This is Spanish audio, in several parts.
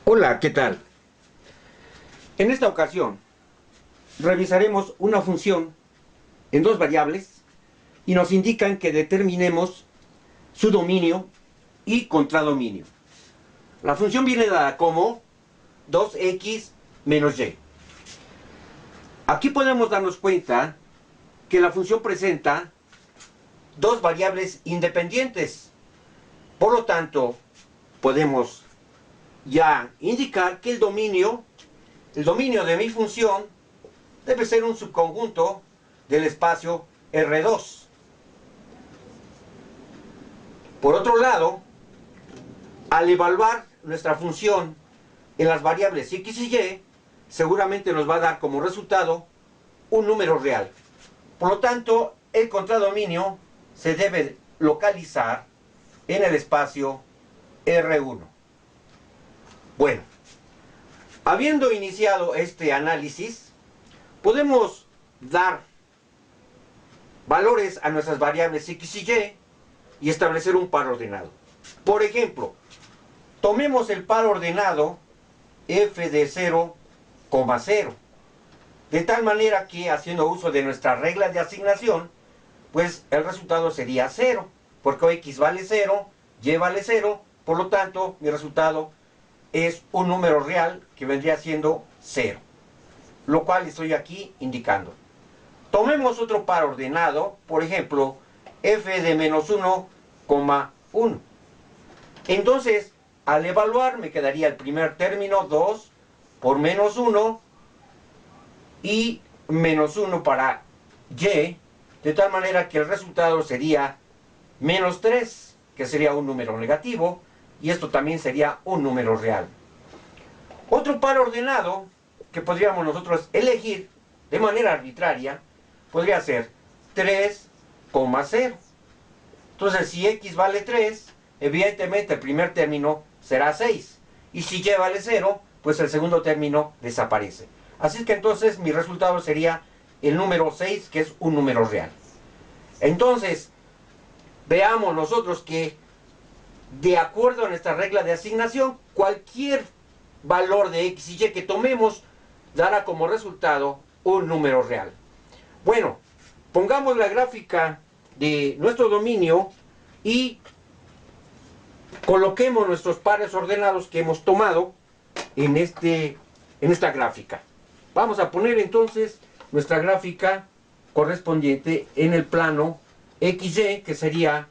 Hola, ¿qué tal? En esta ocasión revisaremos una función en dos variables y nos indican que determinemos su dominio y contradominio. La función viene dada como 2x menos y. Aquí podemos darnos cuenta que la función presenta dos variables independientes. Por lo tanto, podemos ya indicar que el dominio de mi función debe ser un subconjunto del espacio R2. Por otro lado, al evaluar nuestra función en las variables x y y, seguramente nos va a dar como resultado un número real. Por lo tanto, el contradominio se debe localizar en el espacio R1. Bueno, habiendo iniciado este análisis, podemos dar valores a nuestras variables x y establecer un par ordenado. Por ejemplo, tomemos el par ordenado f de 0, 0, de tal manera que, haciendo uso de nuestra regla de asignación, pues el resultado sería 0, porque x vale 0, y vale 0, por lo tanto mi resultado es un número real que vendría siendo 0, lo cual estoy aquí indicando. Tomemos otro par ordenado, por ejemplo, f de menos 1, 1. Entonces, al evaluar me quedaría el primer término, 2 por menos 1, y menos 1 para y, de tal manera que el resultado sería menos 3, que sería un número negativo, y esto también sería un número real. Otro par ordenado que podríamos nosotros elegir de manera arbitraria podría ser 3, 0. Entonces, si x vale 3, evidentemente el primer término será 6. Y si y vale 0, pues el segundo término desaparece. Así que entonces mi resultado sería el número 6, que es un número real. Entonces, veamos nosotros que, de acuerdo a nuestra regla de asignación, cualquier valor de x y y que tomemos dará como resultado un número real. Bueno, pongamos la gráfica de nuestro dominio y coloquemos nuestros pares ordenados que hemos tomado en esta gráfica. Vamos a poner entonces nuestra gráfica correspondiente en el plano XY, que sería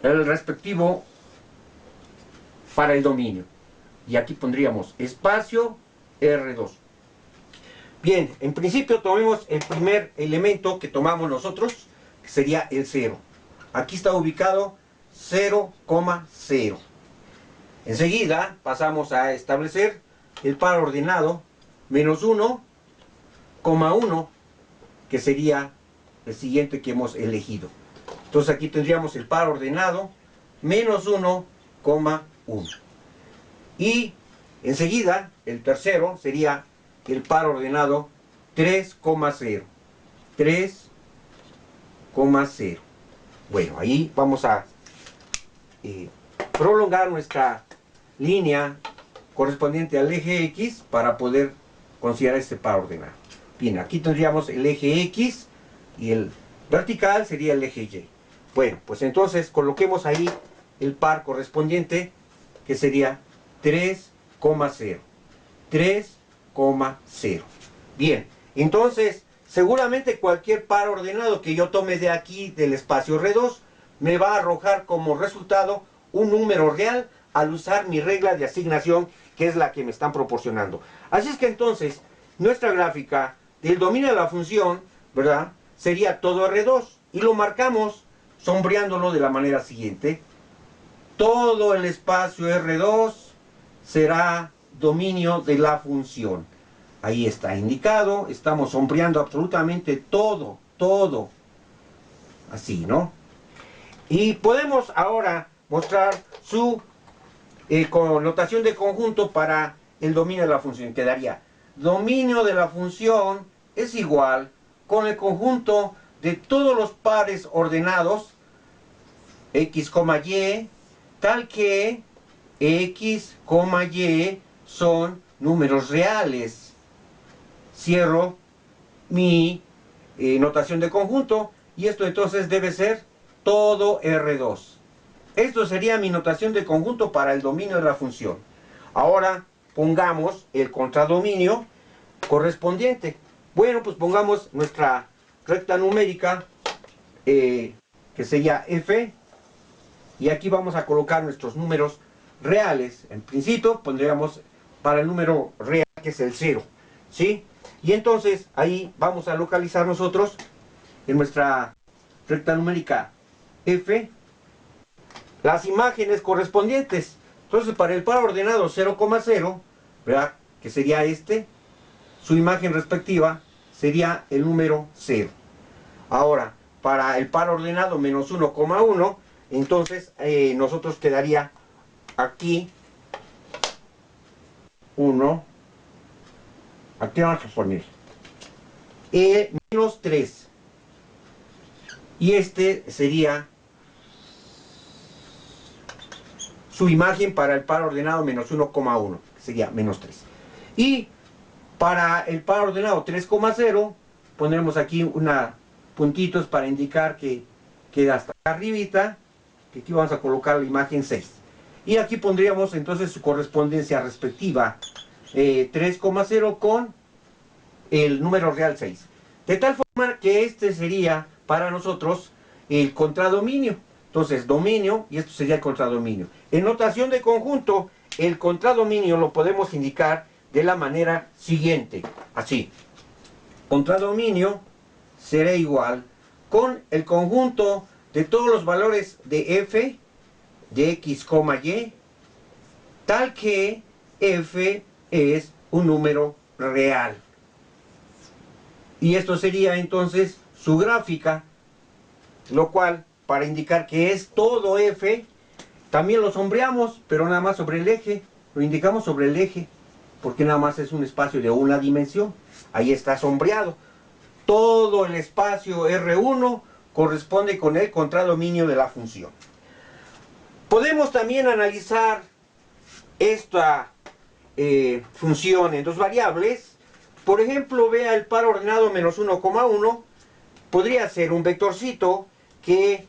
el respectivo para el dominio. Y aquí pondríamos espacio R2. Bien, en principio tomemos el primer elemento que tomamos nosotros, que sería el 0. Aquí está ubicado 0, 0. Enseguida pasamos a establecer el par ordenado menos 1, 1, que sería el siguiente que hemos elegido. Entonces aquí tendríamos el par ordenado menos 1, 1. Y enseguida el tercero sería el par ordenado 3, 0. 3, 0. Bueno, ahí vamos a prolongar nuestra línea correspondiente al eje X para poder considerar este par ordenado. Bien, aquí tendríamos el eje X y el vertical sería el eje Y. Bueno, pues entonces coloquemos ahí el par correspondiente, que sería 3, 0. 3, 0. Bien, entonces seguramente cualquier par ordenado que yo tome de aquí del espacio R2 me va a arrojar como resultado un número real al usar mi regla de asignación, que es la que me están proporcionando. Así es que entonces nuestra gráfica del dominio de la función, ¿verdad?, sería todo R2 y lo marcamos sombreándolo de la manera siguiente. Todo el espacio R2 será dominio de la función. Ahí está indicado, estamos sombreando absolutamente todo, todo. Así, ¿no? Y podemos ahora mostrar su connotación de conjunto para el dominio de la función. Quedaría: dominio de la función es igual con el conjunto de todos los pares ordenados x, y, tal que X, Y son números reales. Cierro mi notación de conjunto y esto entonces debe ser todo R2. Esto sería mi notación de conjunto para el dominio de la función. Ahora pongamos el contradominio correspondiente. Bueno, pues pongamos nuestra recta numérica que sería F, y aquí vamos a colocar nuestros números reales. En principio pondríamos para el número real, que es el 0, ¿sí? Y entonces ahí vamos a localizar nosotros en nuestra recta numérica F las imágenes correspondientes. Entonces para el par ordenado 0,0, ¿verdad?, que sería este, su imagen respectiva sería el número 0. Ahora, para el par ordenado menos 1,1, entonces nosotros quedaría aquí 1, aquí vamos a poner menos 3, y este sería su imagen para el par ordenado menos 1,1, que sería menos 3. Y para el par ordenado 3,0 pondremos aquí una puntitos para indicar que queda hasta acá arribita, que aquí vamos a colocar la imagen 6. Y aquí pondríamos entonces su correspondencia respectiva, 3,0 con el número real 6. De tal forma que este sería para nosotros el contradominio. Entonces, dominio, y esto sería el contradominio. En notación de conjunto, el contradominio lo podemos indicar de la manera siguiente. Así. Contradominio será igual con el conjunto de todos los valores de f de x, y, tal que f es un número real. Y esto sería entonces su gráfica, lo cual, para indicar que es todo f, también lo sombreamos, pero nada más sobre el eje. Lo indicamos sobre el eje, porque nada más es un espacio de una dimensión. Ahí está sombreado. Todo el espacio R1 corresponde con el contradominio de la función. Podemos también analizar esta función en dos variables. Por ejemplo, vea el par ordenado menos 1,1. Podría ser un vectorcito que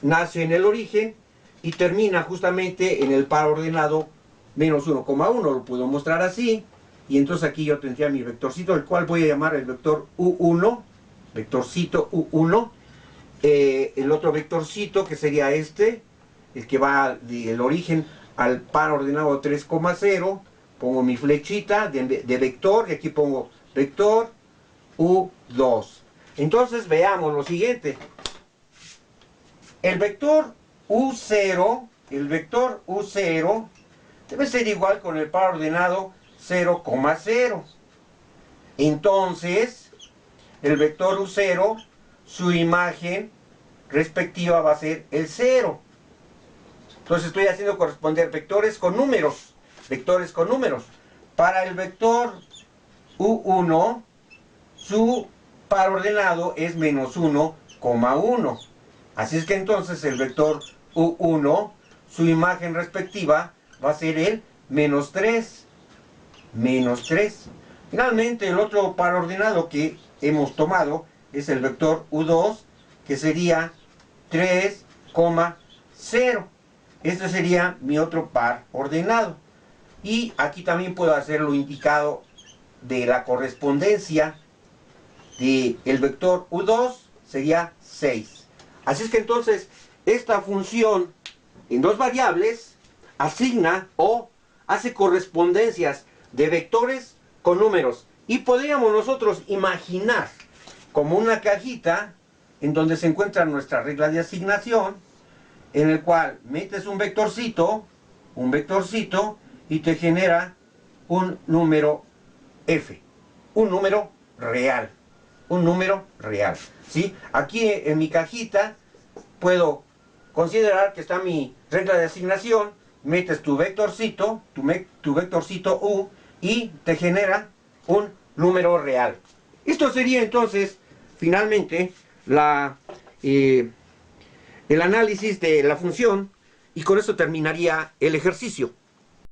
nace en el origen y termina justamente en el par ordenado menos 1,1. Lo puedo mostrar así. Y entonces aquí yo tendría mi vectorcito, el cual voy a llamar el vector U1, vectorcito U1. El otro vectorcito, que sería este, el que va del origen al par ordenado 3,0. Pongo mi flechita de vector y aquí pongo vector U2. Entonces veamos lo siguiente. El vector U0 debe ser igual con el par ordenado 0,0. Entonces, el vector U0, su imagen respectiva va a ser el 0. Entonces estoy haciendo corresponder vectores con números. Para el vector U1, su par ordenado es menos 1,1. Así es que entonces el vector U1, su imagen respectiva va a ser el menos 3. Finalmente, el otro par ordenado que hemos tomado es el vector U2, que sería 3,0. Este sería mi otro par ordenado. Y aquí también puedo hacer lo indicado de la correspondencia del vector U2, sería 6. Así es que entonces esta función en dos variables asigna o hace correspondencias de vectores con números. Y podríamos nosotros imaginar como una cajita en donde se encuentra nuestra regla de asignación, en el cual metes un vectorcito y te genera un número f, un número real, ¿sí? Aquí en mi cajita puedo considerar que está mi regla de asignación, metes tu vectorcito, tu vectorcito u, y te genera un número real. Esto sería entonces, finalmente, el análisis de la función Y con eso terminaría el ejercicio.